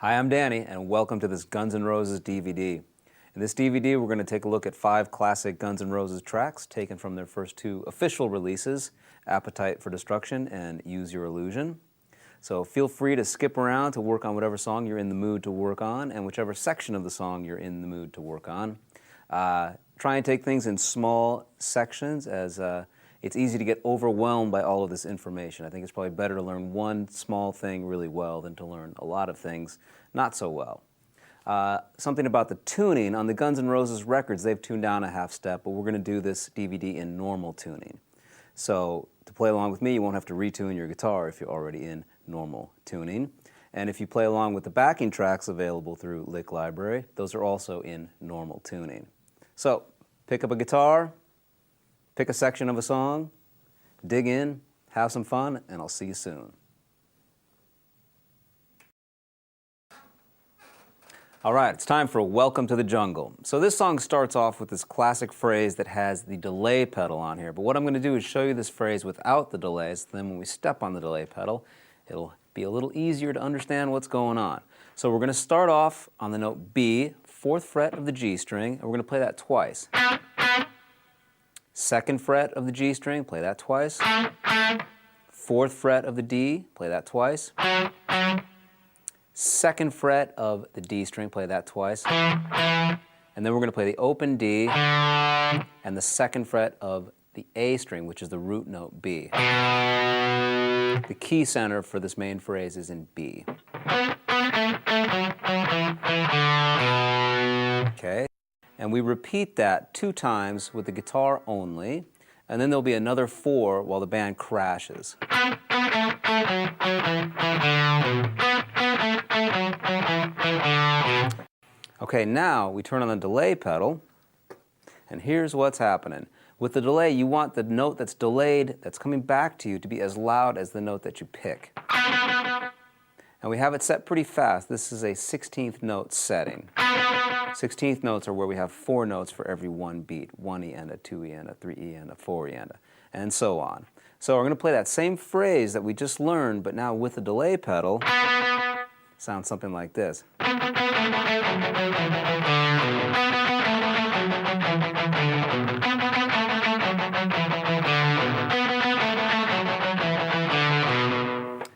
Hi, I'm Danny, and welcome to this Guns N' Roses DVD. In this DVD, we're going to take a look at 5 classic Guns N' Roses tracks taken from their first 2 official releases, Appetite for Destruction and Use Your Illusion. So feel free to skip around to work on whatever song you're in the mood to work on, and whichever section of the song you're in the mood to work on. Try and take things in small sections, as it's easy to get overwhelmed by all of this information. I think it's probably better to learn one small thing really well than to learn a lot of things not so well. Something about the tuning. On the Guns N' Roses records, they've tuned down a half step, but we're going to do this DVD in normal tuning. So to play along with me, you won't have to retune your guitar if you're already in normal tuning. And if you play along with the backing tracks available through Lick Library, those are also in normal tuning. So pick up a guitar, pick a section of a song, dig in, have some fun, and I'll see you soon. All right, it's time for Welcome to the Jungle. So this song starts off with this classic phrase that has the delay pedal on here. But what I'm going to do is show you this phrase without the delays. Then when we step on the delay pedal, it'll be a little easier to understand what's going on. So we're going to start off on the note B, 4th fret of the G string, and we're going to play that twice. 2nd fret of the G string, play that twice. 4th fret of the D, play that twice. 2nd fret of the D string, play that twice. And then we're going to play the open D and the 2nd fret of the A string, which is the root note B. The key center for this main phrase is in B. Okay, and we repeat that 2 times with the guitar only, and then there'll be another 4 while the band crashes. Okay, now we turn on the delay pedal, and here's what's happening. With the delay, you want the note that's delayed, that's coming back to you, to be as loud as the note that you pick. And we have it set pretty fast. This is a 16th note setting. 16th notes are where we have 4 notes for every one beat. 1 E and a 2 E and a 3 E and a 4 E and so on. So we're going to play that same phrase that we just learned, but now with the delay pedal. Sounds something like this.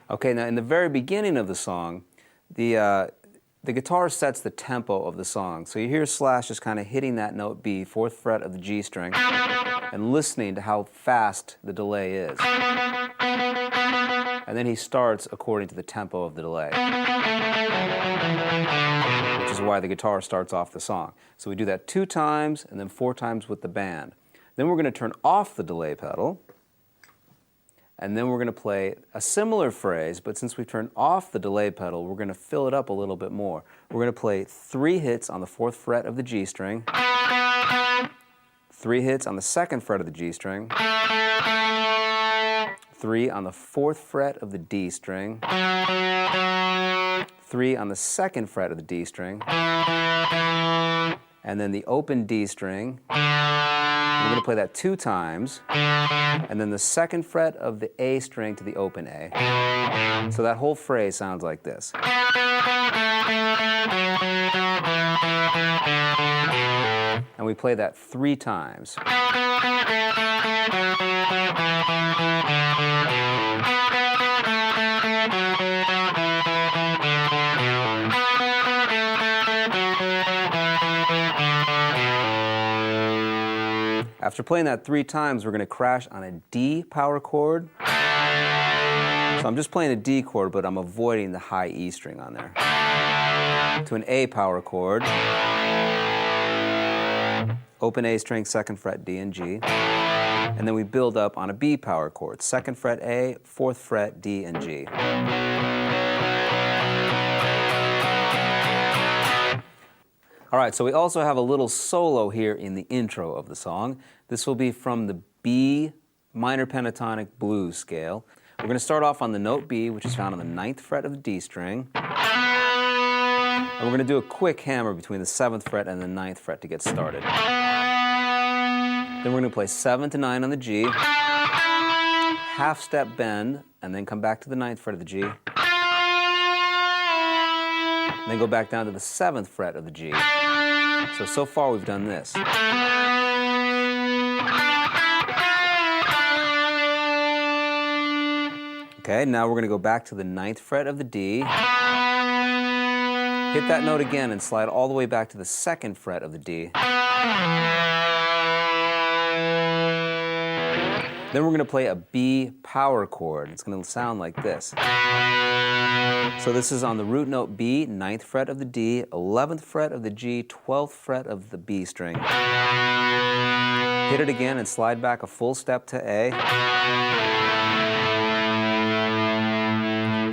Okay, now in the very beginning of the song, the guitar sets the tempo of the song. So you hear Slash just kind of hitting that note B, 4th fret of the G string, and listening to how fast the delay is. And then he starts according to the tempo of the delay, which is why the guitar starts off the song. So we do that 2 times and then 4 times with the band. Then we're going to turn off the delay pedal, and then we're going to play a similar phrase, but since we've turned off the delay pedal, we're going to fill it up a little bit more. We're going to play 3 hits on the 4th fret of the G string, 3 hits on the 2nd fret of the G string, 3 on the 4th fret of the D string, 3 on the 2nd fret of the D string, and then the open D string. We're going to play that 2 times, and then the 2nd fret of the A string to the open A. So that whole phrase sounds like this. And we play that 3 times. After playing that 3 times, we're going to crash on a D power chord. So I'm just playing a D chord, but I'm avoiding the high E string on there. To an A power chord. Open A string, 2nd fret, D and G. And then we build up on a B power chord. 2nd fret A, 4th fret, D and G. All right, so we also have a little solo here in the intro of the song. This will be from the B minor pentatonic blues scale. We're going to start off on the note B, which is found on the 9th fret of the D string. And we're going to do a quick hammer between the 7th fret and the 9th fret to get started. Then we're going to play 7 to 9 on the G, half step bend, and then come back to the 9th fret of the G. And then go back down to the 7th fret of the G. So far we've done this. Okay, now we're going to go back to the 9th fret of the D. Hit that note again and slide all the way back to the 2nd fret of the D. Then we're going to play a B power chord. It's going to sound like this. So this is on the root note B, 9th fret of the D, 11th fret of the G, 12th fret of the B string. Hit it again and slide back a full step to A.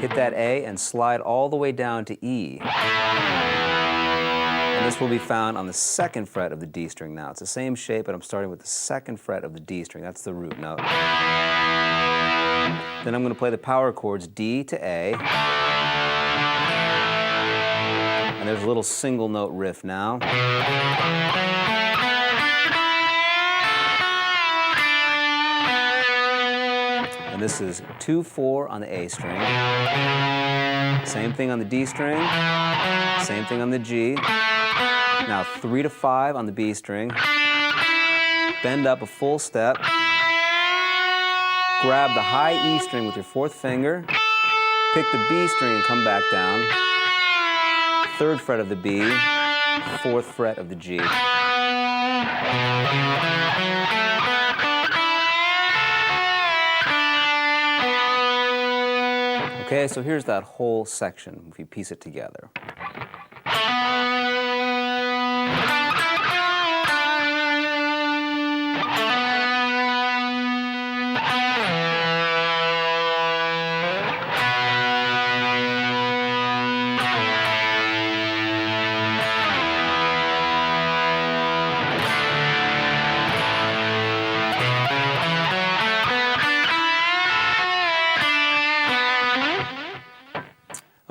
Hit that A and slide all the way down to E. And this will be found on the 2nd fret of the D string now. It's the same shape, but I'm starting with the 2nd fret of the D string. That's the root note. Then I'm going to play the power chords D to A. And there's a little single note riff now. And this is 2-4 on the A string. Same thing on the D string. Same thing on the G. Now 3-5 on the B string. Bend up a full step. Grab the high E string with your 4th finger. Pick the B string and come back down. 3rd fret of the B, 4th fret of the G. Okay, so here's that whole section if you piece it together.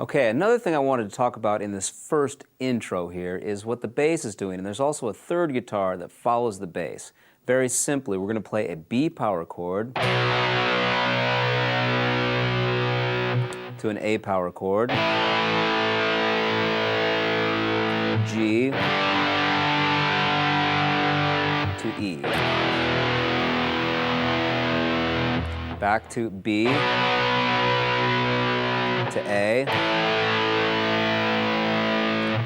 Okay, another thing I wanted to talk about in this first intro here is what the bass is doing. And there's also a 3rd guitar that follows the bass. Very simply, we're going to play a B power chord to an A power chord, G to E, back to B to A.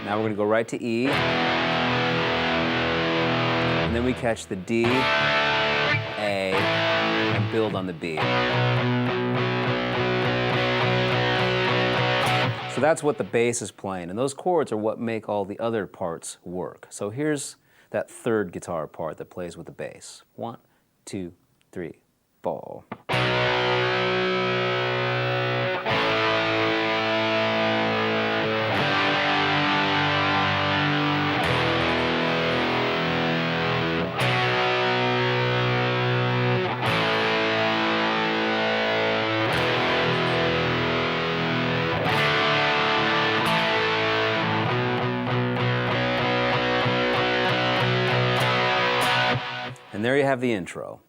Now we're going to go right to E. And then we catch the D, A, and build on the B. So that's what the bass is playing. And those chords are what make all the other parts work. So here's that 3rd guitar part that plays with the bass. 1, 2, 3, 4. And there you have the intro.